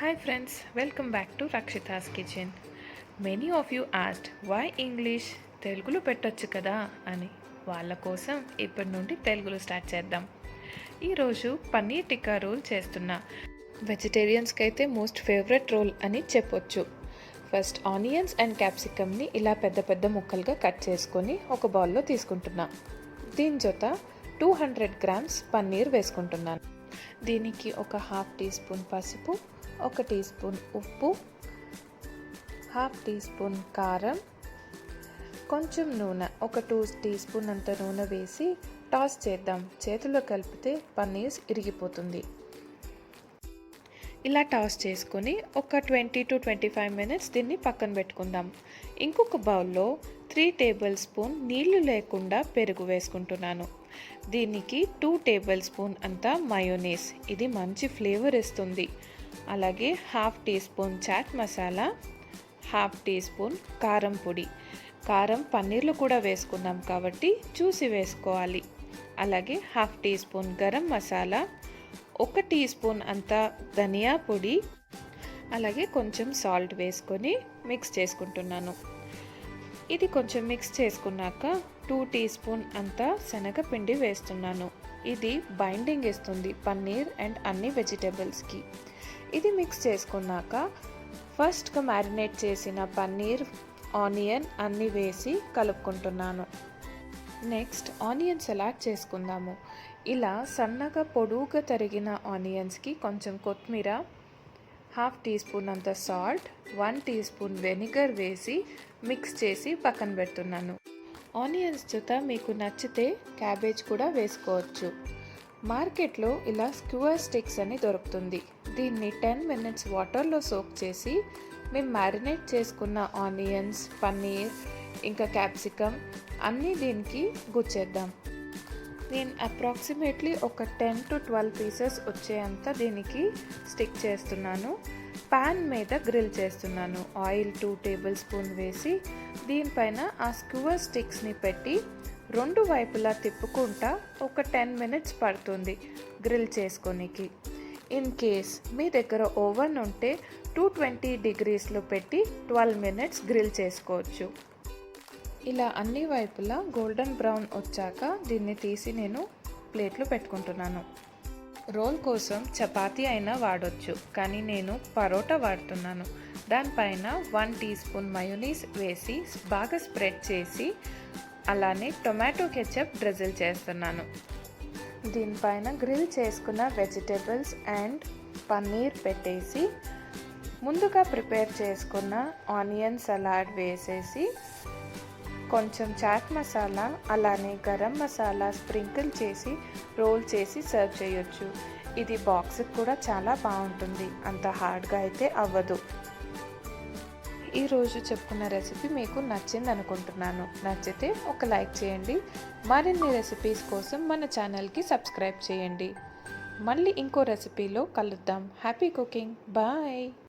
Hi friends, welcome back to Rakshita's Kitchen. Many of you asked why English తెలుగులో పెట్టొచ్చు కదా అని. వాళ్ళ కోసం ఇప్పటి నుండి తెలుగులో స్టార్ట్ చేద్దాం. ఈరోజు పన్నీర్ టిక్కా రోల్ చేస్తున్నా. వెజిటేరియన్స్కి అయితే మోస్ట్ ఫేవరెట్ రోల్ అని చెప్పొచ్చు. ఫస్ట్ ఆనియన్స్ అండ్ క్యాప్సికమ్ని ఇలా పెద్ద పెద్ద ముక్కలుగా కట్ చేసుకొని ఒక బౌల్లో తీసుకుంటున్నా. దీని జొత 200 గ్రామ్స్ పన్నీర్ వేసుకుంటున్నాను. దీనికి ఒక హాఫ్ టీ స్పూన్ పసుపు, 1 టీ స్పూన్ ఉప్పు, హాఫ్ టీ స్పూన్ కారం, కొంచెం నూనె, ఒక 2 టీ స్పూన్ అంత నూనె వేసి టాస్ చేద్దాం. చేతిలో కలిపితే పన్నీర్ ఇరిగిపోతుంది. ఇలా టాస్ చేసుకొని ఒక 20 to 25 మినిట్స్ దీన్ని పక్కన పెట్టుకుందాం. ఇంకొక బౌల్లో 3 టేబుల్ స్పూన్ నీళ్లు లేకుండా పెరుగు వేసుకుంటున్నాను. దీనికి 2 టేబుల్ స్పూన్ అంతా మయోనీస్, ఇది మంచి ఫ్లేవర్ ఇస్తుంది. అలాగే half teaspoon chaat masala, half teaspoon కారం పొడి. కారం పన్నీర్లో కూడా వేసుకున్నాం కాబట్టి చూసి వేసుకోవాలి. అలాగే half teaspoon garam masala, 1 teaspoon అంతా ధనియా పొడి, అలాగే కొంచెం సాల్ట్ వేసుకొని మిక్స్ చేసుకుంటున్నాను. ఇది కొంచెం మిక్స్ చేసుకున్నాక 2 టీ స్పూన్ అంతా శనగపిండి వేస్తున్నాను. ఇది బైండింగ్ ఇస్తుంది పన్నీర్ అండ్ అన్ని వెజిటేబుల్స్కి. ఇది మిక్స్ చేసుకున్నాక ఫస్ట్గా మ్యారినేట్ చేసిన పన్నీర్, ఆనియన్ అన్నీ వేసి కలుపుకుంటున్నాను. నెక్స్ట్ ఆనియన్ సలాడ్ చేసుకుందాము. ఇలా సన్నగా పొడువుగా తరిగిన ఆనియన్స్కి కొంచెం కొత్తిమీర, హాఫ్ టీ స్పూన్ అంత సాల్ట్, 1 టీ స్పూన్ వెనిగర్ వేసి మిక్స్ చేసి పక్కన పెడుతున్నాను. ఆనియన్స్ జొత మీకు నచ్చితే క్యాబేజ్ కూడా వేసుకోవచ్చు. మార్కెట్లో ఇలా స్క్యూర్ స్టిక్స్ అని దొరుకుతుంది. దీన్ని 10 మినిట్స్ వాటర్లో సోక్ చేసి మేము మ్యారినేట్ చేసుకున్న ఆనియన్స్, పన్నీర్ ఇంకా క్యాప్సికమ్ అన్నీ దీనికి గుచ్చేద్దాం. నేను అప్రాక్సిమేట్లీ ఒక 10 to 12 పీసెస్ వచ్చేంత దీనికి స్టిక్ చేస్తున్నాను. పాన్ మీద గ్రిల్ చేస్తున్నాను. ఆయిల్ 2 టేబుల్ స్పూన్ వేసి దీనిపైన ఆ స్క్యూర్ స్టిక్స్ని పెట్టి 2 వైపులా తిప్పుకుంటా ఒక 10 మినిట్స్ పడుతుంది గ్రిల్ చేసుకోనికి. ఇన్ కేస్ మీ దగ్గర ఓవెన్ ఉంటే 220 డిగ్రీస్లో పెట్టి 12 మినిట్స్ గ్రిల్ చేసుకోవచ్చు. ఇలా అన్ని వైపులా గోల్డెన్ బ్రౌన్ వచ్చాక దీన్ని తీసి నేను ప్లేట్లో పెట్టుకుంటున్నాను. రోల్ కోసం చపాతీ అయినా వాడొచ్చు, కానీ నేను పరోటా వాడుతున్నాను. దానిపైన 1 టీ స్పూన్ మయోనీస్ వేసి బాగా స్ప్రెడ్ చేసి అలానే టొమాటో కెచప్ డ్రిజిల్ చేస్తున్నాను. దీనిపైన గ్రిల్ చేసుకున్న వెజిటేబుల్స్ అండ్ పన్నీర్ పెట్టేసి ముందుగా ప్రిపేర్ చేసుకున్న ఆనియన్ సలాడ్ వేసేసి కొంచెం చాట్ మసాలా అలానే గరం మసాలా స్ప్రింకిల్ చేసి రోల్ చేసి సర్వ్ చేయొచ్చు. ఇది బాక్స్కి కూడా చాలా బాగుంటుంది, అంత హార్డ్గా అయితే అవ్వదు. ఈరోజు చెప్పుకున్న రెసిపీ మీకు నచ్చింది అనుకుంటున్నాను. నచ్చితే ఒక లైక్ చేయండి. మరిన్ని రెసిపీస్ కోసం మన ఛానల్కి సబ్స్క్రైబ్ చేయండి. మళ్ళీ ఇంకో రెసిపీలో కలుద్దాం. Happy cooking. బాయ్.